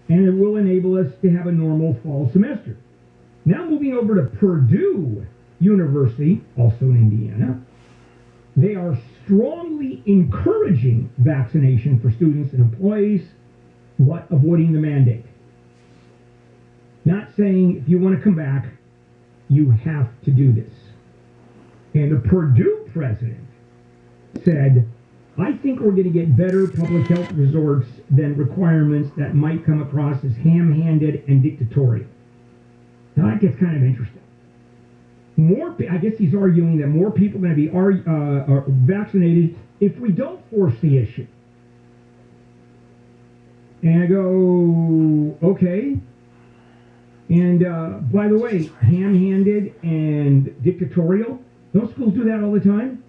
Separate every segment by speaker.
Speaker 1: and it will enable us to have a normal fall semester. Now moving over to Purdue University, also in Indiana, they are strongly encouraging vaccination for students and employees, avoiding the mandate. Not saying if you want to come back, you have to do this. And the Purdue president said, I think we're going to get better public health resorts than requirements that might come across as ham-handed and dictatorial. Now that gets kind of interesting. I guess he's arguing that more people are going to be vaccinated if we don't force the issue. And I go, okay. And by the way, ham-handed and dictatorial, don't schools do that all the time?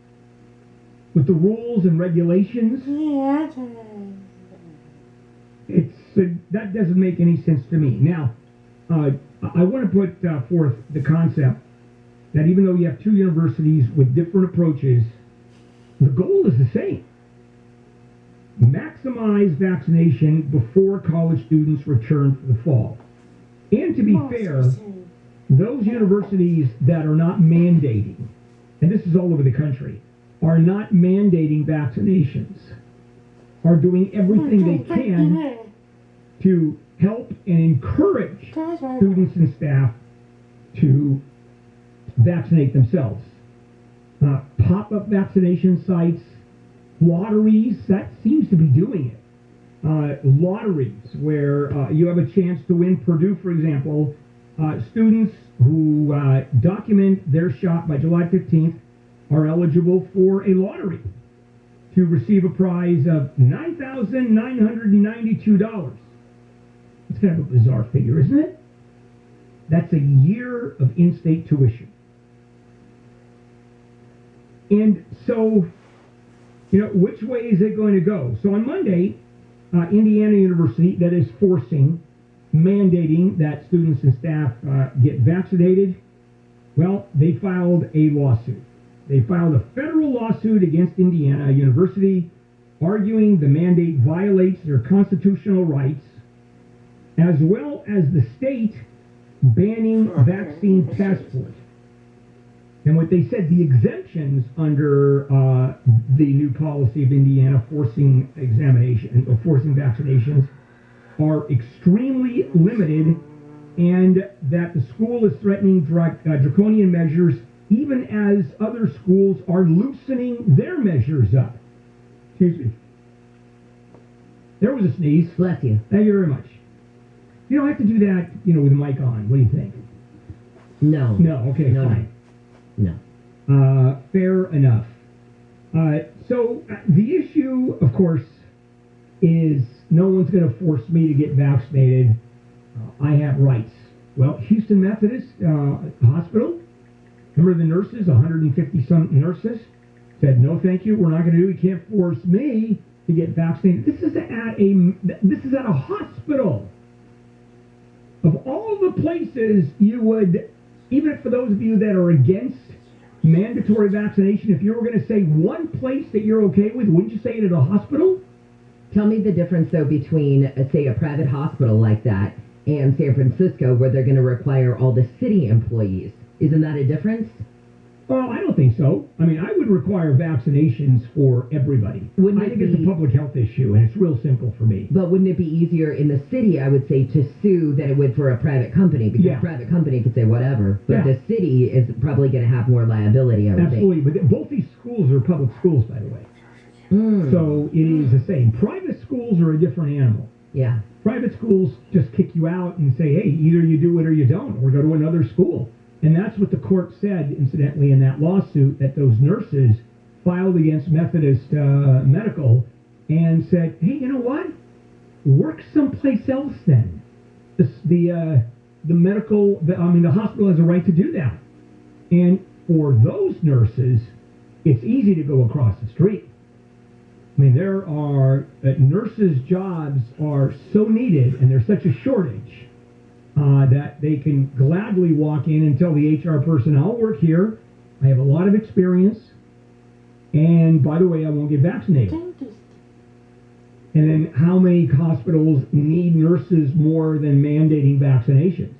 Speaker 1: With the rules and regulations?
Speaker 2: Yeah.
Speaker 1: That doesn't make any sense to me. Now, I want to put forth the concept that even though you have two universities with different approaches, the goal is the same. Maximize vaccination before college students return for the fall. And to be fair, those universities that are not mandating, and this is all over the country, are not mandating vaccinations, are doing everything they can to help and encourage students and staff to vaccinate themselves. Pop-up vaccination sites, lotteries, that seems to be doing it. Lotteries where you have a chance to win. Purdue, for example, students who document their shot by July 15th are eligible for a lottery to receive a prize of $9,992. It's kind of a bizarre figure, isn't it? That's a year of in-state tuition. And so, which way is it going to go? So on Monday, Indiana University, that is mandating that students and staff get vaccinated, well, they filed a lawsuit. They filed a federal lawsuit against Indiana University, arguing the mandate violates their constitutional rights, as well as the state banning vaccine passport. And what they said, the exemptions under the new policy of Indiana forcing vaccinations are extremely limited, and that the school is threatening draconian measures even as other schools are loosening their measures up. Excuse me. There was a sneeze.
Speaker 3: Bless you.
Speaker 1: Thank you very much. You don't have to do that, with the mic on. What do you think?
Speaker 3: No.
Speaker 1: No, okay,
Speaker 3: no,
Speaker 1: fine.
Speaker 3: No.
Speaker 1: Fair enough. So the issue, of course, is no one's going to force me to get vaccinated. I have rights. Well, Houston Methodist Hospital, remember the nurses, 150-some nurses, said, no, thank you, we're not going to do it. You can't force me to get vaccinated. This is at a hospital. Of all the places you would, even for those of you that are against mandatory vaccination, if you were going to say one place that you're okay with, wouldn't you say it at a hospital?
Speaker 3: Tell me the difference, though, between, say, a private hospital like that and San Francisco, where they're going to require all the city employees. Isn't that a difference?
Speaker 1: Well, I don't think so. I mean, I would require vaccinations for everybody. I think it's a public health issue, and it's real simple for me.
Speaker 3: But wouldn't it be easier in the city, I would say, to sue than it would for a private company? Because a private company could say whatever. But the city is probably going to have more liability, I would
Speaker 1: Absolutely.
Speaker 3: think.
Speaker 1: But both these schools are public schools, by the way. So it is the same. Private schools are a different animal.
Speaker 3: Yeah.
Speaker 1: Private schools just kick you out and say, hey, either you do it or you don't, or go to another school. And that's what the court said, incidentally, in that lawsuit that those nurses filed against Methodist Medical and said, hey, you know what? Work someplace else then. The hospital has a right to do that. And for those nurses, it's easy to go across the street. I mean, there are nurses' jobs are so needed, and there's such a shortage that they can gladly walk in and tell the HR person, I'll work here, I have a lot of experience, and by the way, I won't get vaccinated. And then how many hospitals need nurses more than mandating vaccinations?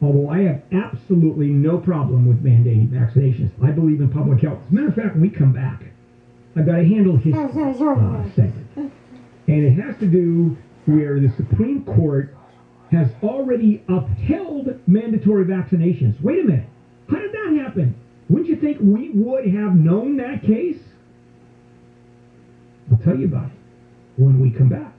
Speaker 1: Although I have absolutely no problem with mandating vaccinations. I believe in public health. As a matter of fact, when we come back, I've got to handle his segment. And it has to do where the Supreme Court has already upheld mandatory vaccinations. Wait a minute. How did that happen? Wouldn't you think we would have known that case? I'll tell you about it when we come back.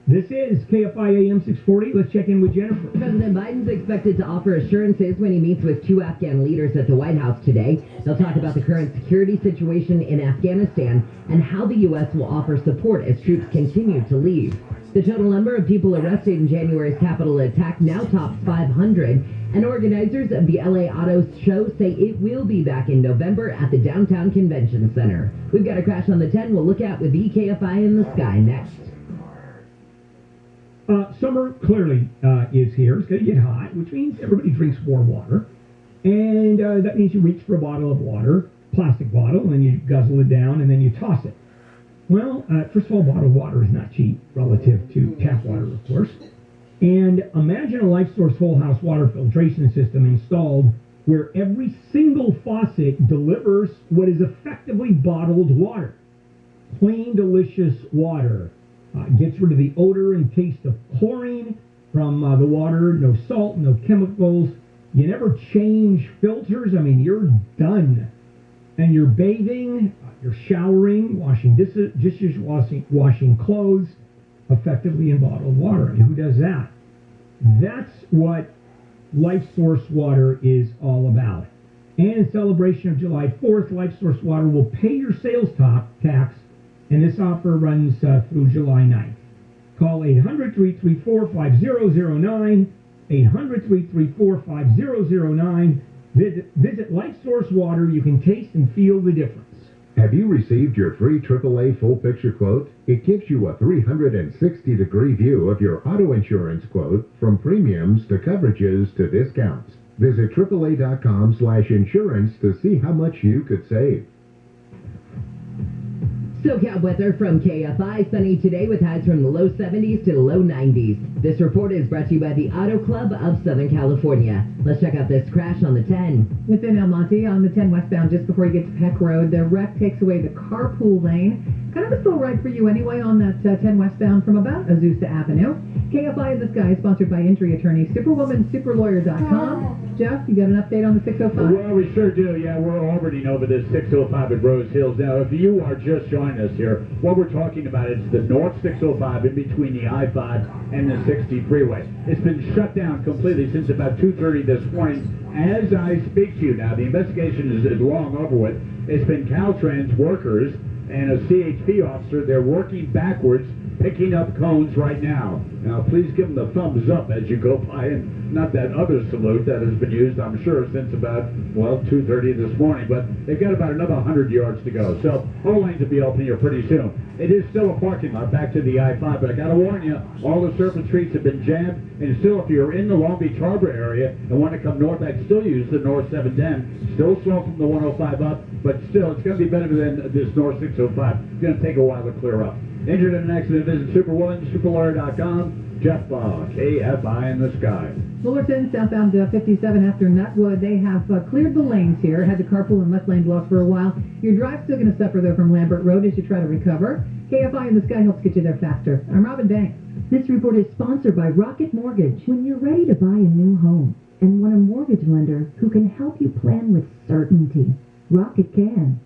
Speaker 1: This is KFI AM 640. Let's check in with Jennifer.
Speaker 3: President Biden's expected to offer assurances when he meets with two Afghan leaders at the White House today. They'll talk about the current security situation in Afghanistan and how the U.S. will offer support as troops continue to leave. The total number of people arrested in January's Capitol attack now tops 500, and organizers of the LA Auto Show say it will be back in November at the Downtown Convention Center. We've got a crash on the 10 we'll look at with KFI in the Sky next.
Speaker 1: Summer clearly is here. It's going to get hot, which means everybody drinks more water. And that means you reach for a bottle of water, plastic bottle, and then you guzzle it down, and then you toss it. Well, first of all, bottled water is not cheap relative to tap water, of course. And imagine a LifeSource whole house water filtration system installed where every single faucet delivers what is effectively bottled water. Clean, delicious water. Gets rid of the odor and taste of chlorine from the water. No salt, no chemicals. You never change filters. I mean, you're done. And you're bathing, you're showering, washing dishes, washing clothes, effectively in bottled water. I mean, who does that? That's what LifeSource water is all about. And in celebration of July 4th, LifeSource water will pay your sales tax, and this offer runs through July 9th. Call 800-334-5009, 800-334-5009. Visit LifeSource Water. You can taste and feel the difference.
Speaker 2: Have you received your free AAA full picture quote? It gives you a 360-degree view of your auto insurance quote, from premiums to coverages to discounts. Visit AAA.com/insurance to see how much you could save.
Speaker 3: SoCal weather from KFI. Sunny today with highs from the low 70s to the low 90s. This report is brought to you by the Auto Club of Southern California. Let's check out this crash on the 10.
Speaker 4: It's in El Monte on the 10 westbound just before you get to Peck Road. The wreck takes away the carpool lane. Kind of a slow ride for you anyway on that 10 westbound from about Azusa Avenue. KFI in the Sky is sponsored by injury attorney SuperwomanSuperlawyer.com. Jeff, you got an update on the 605?
Speaker 5: Well, we sure do. Yeah, we're orbiting over this 605 at Rose Hills. Now, if you are just joining us here, what we're talking about is the North 605 in between the I-5 and the 60 freeway. It's been shut down completely since about 2:30 this morning. As I speak to you now, the investigation is long over with. It's been Caltrans workers and a CHP officer. They're working backwards, picking up cones right now. Now, please give them the thumbs up as you go by, and not that other salute that has been used, I'm sure, since about, 2:30 this morning. But they've got about another 100 yards to go. So all lanes will be open here pretty soon. It is still a parking lot back to the I-5, but I got to warn you, all the surface streets have been jammed. And still, if you're in the Long Beach Harbor area and want to come north, I'd still use the North 710. Still slow from the 105 up, but still, it's going to be better than this North 605. It's going to take a while to clear up. Injured in an accident, visit SuperwomanSuperlawyer.com. Jeff KFI in the Sky.
Speaker 4: Fullerton, southbound 57 after Nutwood. They have cleared the lanes here. Had the carpool and left lane blocked for a while. Your drive's still going to suffer, though, from Lambert Road as you try to recover. KFI in the Sky helps get you there faster. I'm Robin Banks.
Speaker 6: This report is sponsored by Rocket Mortgage. When you're ready to buy a new home and want a mortgage lender who can help you plan with certainty, Rocket can.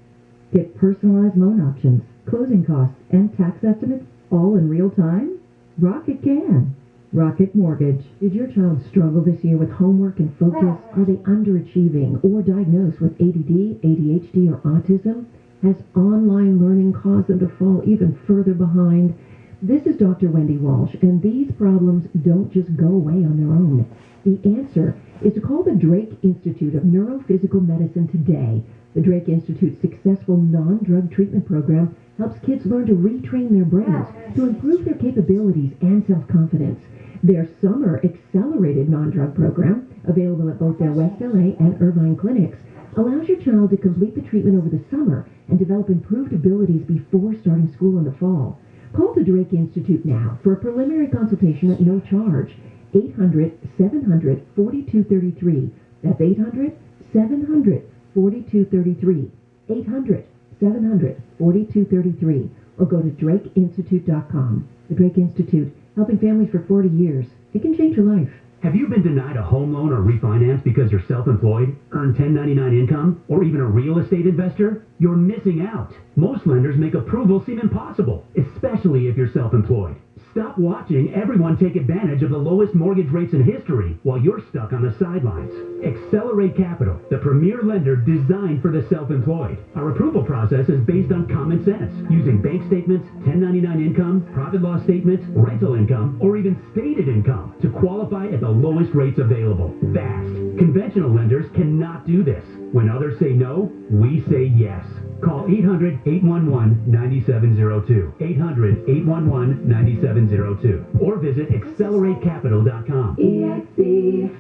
Speaker 6: Get personalized loan options, closing costs, and tax estimates all in real time? Rocket can. Rocket Mortgage. Did your child struggle this year with homework and focus? Are they underachieving or diagnosed with ADD, ADHD, or autism? Has online learning caused them to fall even further behind? This is Dr. Wendy Walsh, and these problems don't just go away on their own. The answer is to call the Drake Institute of Neurophysical Medicine today. The Drake Institute's successful non-drug treatment program helps kids learn to retrain their brains to improve their capabilities and self-confidence. Their summer accelerated non-drug program, available at both their West LA and Irvine clinics, allows your child to complete the treatment over the summer and develop improved abilities before starting school in the fall. Call the Drake Institute now for a preliminary consultation at no charge. 800-700-4233. That's 800-700-4233. 800-700-4233. Or go to drakeinstitute.com. The Drake Institute, helping families for 40 years. It can change your life.
Speaker 7: Have you been denied a home loan or refinance because you're self-employed, earn 1099 income, or even a real estate investor? You're missing out. Most lenders make approval seem impossible, especially if you're self-employed. Stop watching everyone take advantage of the lowest mortgage rates in history while you're stuck on the sidelines. Accelerate Capital, the premier lender designed for the self-employed. Our approval process is based on common sense, using bank statements, 1099 income, profit loss statements, rental income, or even stated income to qualify at the lowest rates available. Fast. Conventional lenders cannot do this. When others say no, we say yes. Call 800-811-9702. 800-811-9702. Or visit acceleratecapital.com.
Speaker 6: EXCELE.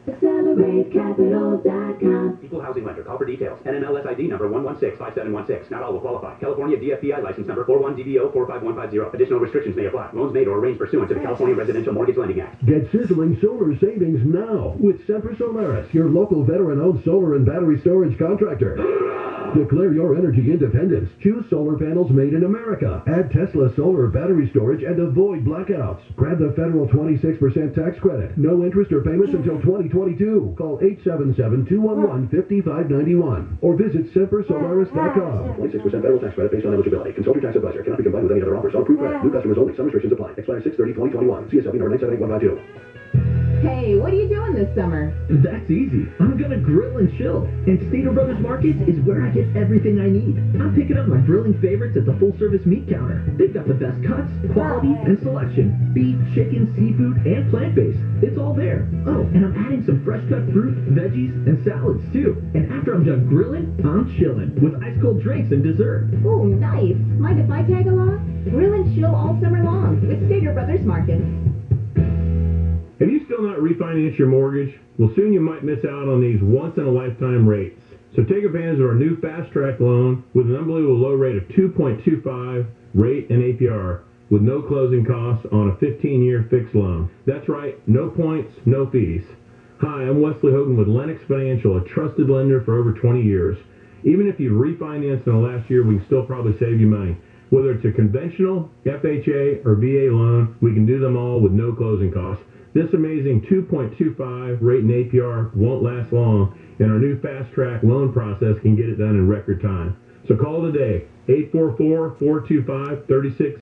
Speaker 6: AccelerateCapital.com.
Speaker 7: Equal housing lender. Call for details. NMLS ID number 1165716. Not all will qualify. California DFPI license number 41DBO45150. Additional restrictions may apply. Loans made or arranged pursuant to the California Residential Mortgage Lending Act.
Speaker 8: Get sizzling solar savings now with Semper Solaris, your local veteran-owned solar and battery storage contractor. Declare your energy independence. Choose solar panels made in America. Add Tesla solar battery storage and avoid blackouts. Grab the federal 26% tax credit. No interest or payments until 2022. Call 877-211-5591 or visit sempersolaris.com.
Speaker 2: 26% federal tax credit based on eligibility. Consult your tax advisor. Cannot be combined with any other offers on approved credit. New customers only. Some restrictions apply. Expires 6/30/2021. CSLB number 978152.
Speaker 3: Hey, what are you doing this summer?
Speaker 9: That's easy. I'm gonna grill and chill. And Stater Brothers Market is where I get everything I need. I'm picking up my grilling favorites at the full-service meat counter. They've got the best cuts, quality, and selection. Beef, chicken, seafood, and plant-based. It's all there. Oh, and I'm adding some fresh-cut fruit, veggies, and salads, too. And after I'm done grilling, I'm chilling with ice-cold drinks and dessert.
Speaker 10: Ooh, nice. Mind if I tag along? Grill and chill all summer long with Stater Brothers Market.
Speaker 11: Have you still not refinanced your mortgage? Well, soon you might miss out on these once-in-a-lifetime rates. So take advantage of our new Fast Track loan with an unbelievable low rate of 2.25 rate and APR with no closing costs on a 15-year fixed loan. That's right, no points, no fees. Hi, I'm Wesley Hogan with Lennox Financial, a trusted lender for over 20 years. Even if you refinanced in the last year, we can still probably save you money. Whether it's a conventional, FHA, or VA loan, we can do them all with no closing costs. This amazing 2.25 rate and APR won't last long, and our new Fast Track loan process can get it done in record time. So call today, 844-425-36